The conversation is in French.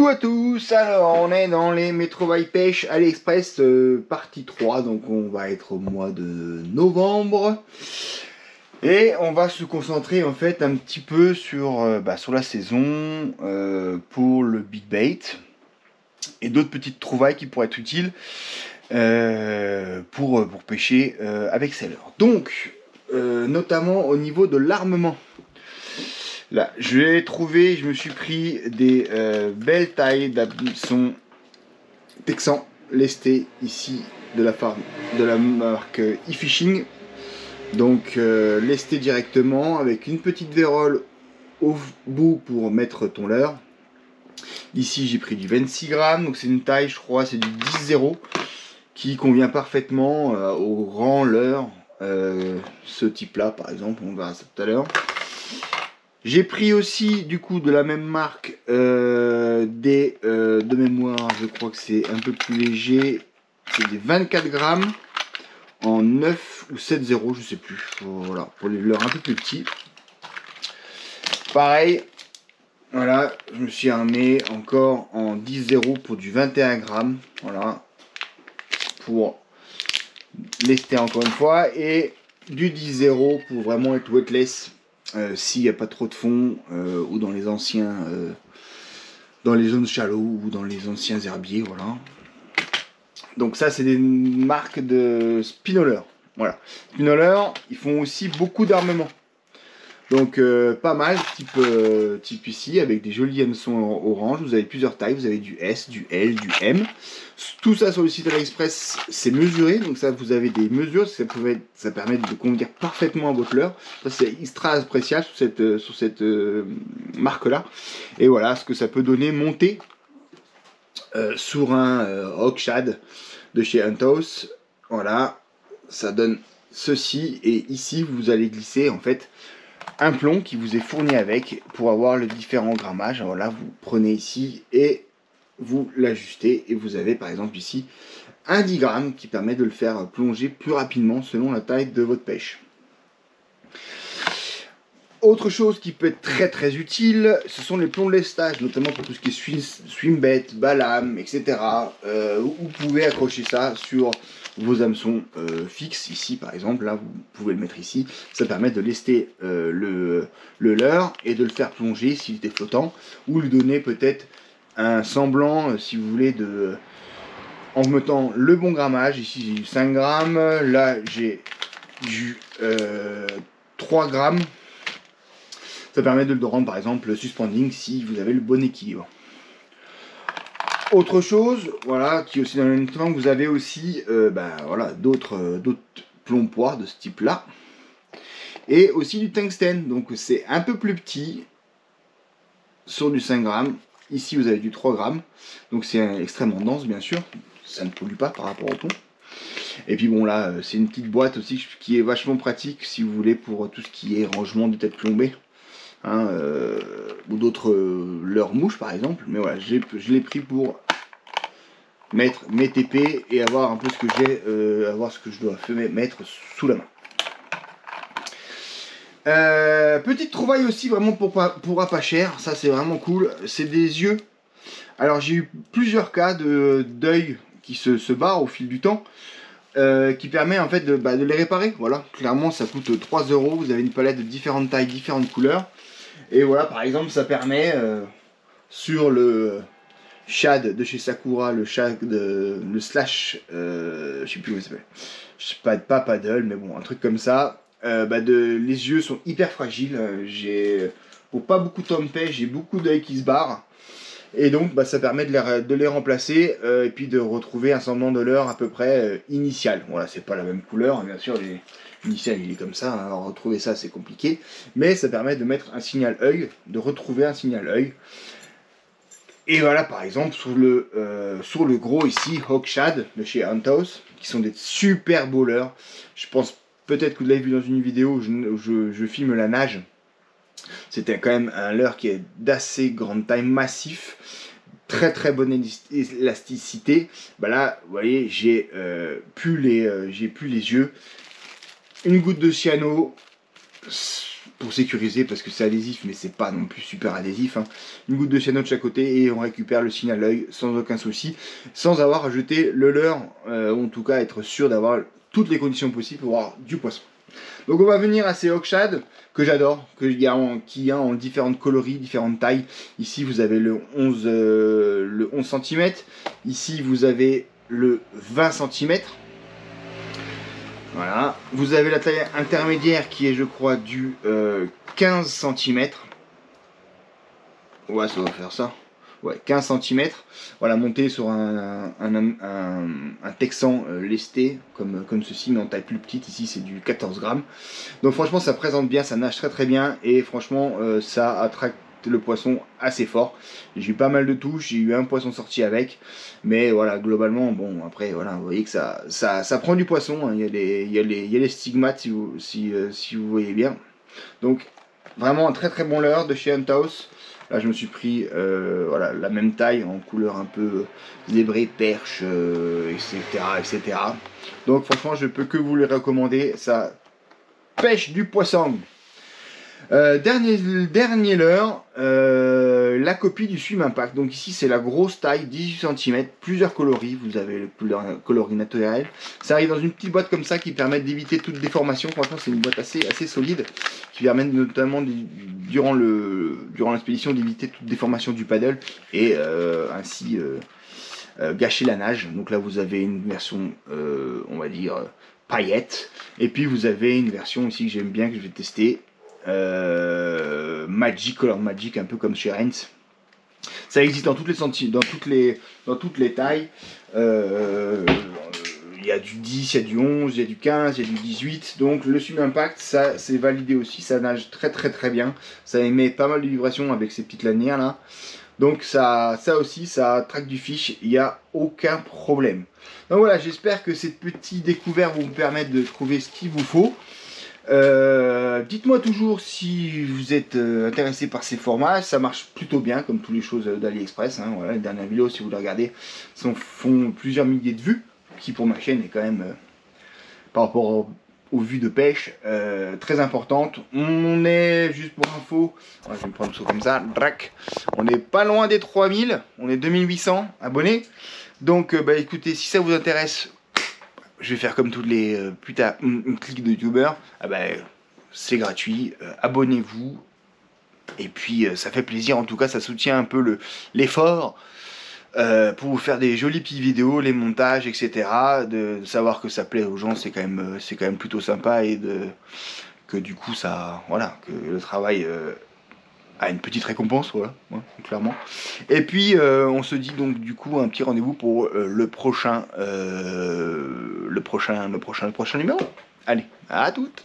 Coucou à tous, alors on est dans les Metro by Pêche AliExpress partie 3, donc on va être au mois de novembre et on va se concentrer en fait un petit peu sur la saison pour le big bait et d'autres petites trouvailles qui pourraient être utiles pour pêcher avec seller. Donc notamment au niveau de l'armement. Là, je me suis pris des belles tailles d'hameçon texan lesté ici de la marque eFishing. Donc lesté directement avec une petite vérole au bout pour mettre ton leurre. Ici j'ai pris du 26 grammes, donc c'est une taille, je crois, c'est du 10-0 qui convient parfaitement au grand leurre. Ce type là par exemple, on verra ça tout à l'heure. J'ai pris aussi du coup de la même marque de mémoire, je crois que c'est un peu plus léger, c'est des 24 grammes en 9 ou 7,0, je sais plus, voilà, pour les leurres un peu plus petits. Pareil, voilà, je me suis armé encore en 10,0 pour du 21 grammes, voilà, pour lester encore une fois, et du 10,0 pour vraiment être wetless. S'il n'y a pas trop de fond ou dans les anciens dans les zones shallow ou dans les anciens herbiers, voilà. Donc ça c'est des marques de spinolers, voilà. Spinolers, ils font aussi beaucoup d'armement, donc pas mal, type ici avec des jolis hameçons orange. Vous avez plusieurs tailles, vous avez du S, du L, du M. Tout ça sur le site AliExpress, c'est mesuré, donc ça vous avez des mesures, ça permet de convenir parfaitement à votre leurre. Ça c'est extra appréciable sur cette marque là. Et voilà ce que ça peut donner monté sur un Hawk Shad de chez Hunthouse. Voilà, ça donne ceci, et ici vous allez glisser en fait un plomb qui vous est fourni avec pour avoir le différent grammage. Voilà, vous prenez ici et vous l'ajustez, et vous avez par exemple ici un 10 grammes qui permet de le faire plonger plus rapidement selon la taille de votre pêche. Autre chose qui peut être très utile, ce sont les plombs de lestage, notamment pour tout ce qui est swimbait, balame, etc. Vous pouvez accrocher ça sur vos hameçons fixes. Ici par exemple, là vous pouvez le mettre ici. Ça permet de lester le leurre et de le faire plonger s'il était flottant, ou lui donner peut-être un semblant, si vous voulez, en mettant le bon grammage. Ici j'ai du 5 grammes, là j'ai du 3 grammes. Ça permet de le rendre par exemple suspending si vous avez le bon équilibre. Autre chose, voilà, qui est aussi dans le même temps, vous avez aussi voilà, d'autres plombs poires de ce type là. Et aussi du tungstène, donc c'est un peu plus petit sur du 5 grammes. Ici vous avez du 3 grammes, donc c'est extrêmement dense bien sûr, ça ne pollue pas par rapport au plomb. Et puis bon là, c'est une petite boîte aussi qui est vachement pratique si vous voulez pour tout ce qui est rangement de tête plombée. Ou d'autres leurres mouches par exemple, mais voilà, je l'ai pris pour mettre mes TP et avoir un peu ce que j'ai, avoir ce que je dois mettre sous la main. Petite trouvaille aussi vraiment pour pas cher, ça c'est vraiment cool, c'est des yeux. Alors j'ai eu plusieurs cas d'œil qui se barrent au fil du temps, qui permet en fait de les réparer. Voilà, clairement ça coûte 3 €, vous avez une palette de différentes tailles, différentes couleurs. Et voilà, par exemple, ça permet sur le Shad de chez Sakura, le slash, je sais plus comment il s'appelle, pas paddle, mais bon, un truc comme ça. Les yeux sont hyper fragiles. Pour pas beaucoup de temps de pêche, j'ai beaucoup d'œils qui se barrent. Et donc, ça permet de les remplacer et puis de retrouver un semblant de leurre à peu près initial. Voilà, c'est pas la même couleur, bien sûr. Initial il est comme ça, hein, alors retrouver ça c'est compliqué, mais ça permet de mettre un signal œil, de retrouver un signal œil. Et voilà, par exemple sur le gros ici, Hawk Shad de chez Hunthouse, qui sont des super beaux leurres. Je pense peut-être que vous l'avez vu dans une vidéo où je filme la nage. C'était quand même un leurre qui est d'assez grande taille, massif, très bonne élasticité. Là, vous voyez, j'ai plus les yeux. Une goutte de cyano, pour sécuriser parce que c'est adhésif mais c'est pas non plus super adhésif, hein. Une goutte de cyano de chaque côté et on récupère le signe à l'œil sans aucun souci, sans avoir à jeter le leurre, ou en tout cas être sûr d'avoir toutes les conditions possibles pour avoir du poisson. Donc on va venir à ces Hawkshad que j'adore, qui a en différentes coloris, différentes tailles. Ici vous avez le 11 cm, ici vous avez le 20 cm. Voilà, vous avez la taille intermédiaire qui est je crois du 15 cm. Ouais, ça va faire ça. Ouais, 15 cm. Voilà, monté sur un texan lesté, comme ceci, mais en taille plus petite. Ici, c'est du 14 grammes. Donc franchement, ça présente bien, ça nage très très bien. Et franchement, ça attraque le poisson assez fort. J'ai eu pas mal de touches, j'ai eu un poisson sorti avec. Mais voilà, globalement, bon, après, voilà, vous voyez que ça prend du poisson. Hein. Il y a les stigmates, si vous voyez bien. Donc, vraiment un très très bon leurre de chez Hunthouse. Là, je me suis pris voilà, la même taille en couleur un peu zébré, perche, etc. Donc, franchement, je peux que vous le recommander. Ça pêche du poisson. Dernier leurre, la copie du Swim Impact. Donc ici c'est la grosse taille, 18 cm, plusieurs coloris, vous avez le coloris naturel. Ça arrive dans une petite boîte comme ça qui permet d'éviter toute déformation. Franchement c'est une boîte assez solide, qui permet notamment durant l'expédition d'éviter toute déformation du paddle et ainsi gâcher la nage. Donc là vous avez une version on va dire paillette, et puis vous avez une version aussi que j'aime bien, que je vais tester. Magic, Color Magic, un peu comme chez Renz. Ça existe dans toutes les tailles. Il y a du 10, il y a du 11, il y a du 15, il y a du 18. Donc le Swim Impact, ça c'est validé aussi. Ça nage très très très bien. Ça émet pas mal de vibrations avec ces petites lanières là. Donc ça aussi, ça traque du fish, il n'y a aucun problème. Donc voilà, j'espère que ces petites découvertes vont vous permettre de trouver ce qu'il vous faut. Dites-moi toujours si vous êtes intéressé par ces formats. Ça marche plutôt bien comme toutes les choses d'AliExpress, hein. Voilà, les dernières vidéos, si vous les regardez, font plusieurs milliers de vues, qui pour ma chaîne est quand même par rapport aux vues de pêche très importante. On est, juste pour info, je vais me prendre ça comme ça, on n'est pas loin des 3000, on est 2800 abonnés. Donc bah écoutez, si ça vous intéresse, je vais faire comme toutes les clics de youtubeurs. Ah ben, c'est gratuit, abonnez-vous. Et puis ça fait plaisir, en tout cas ça soutient un peu l'effort pour vous faire des jolies petites vidéos, les montages, etc. De savoir que ça plaît aux gens, c'est quand même plutôt sympa, et que du coup ça, voilà, que le travail a une petite récompense, voilà, ouais, clairement. Et puis on se dit donc du coup un petit rendez-vous pour le prochain numéro. Allez, à toutes.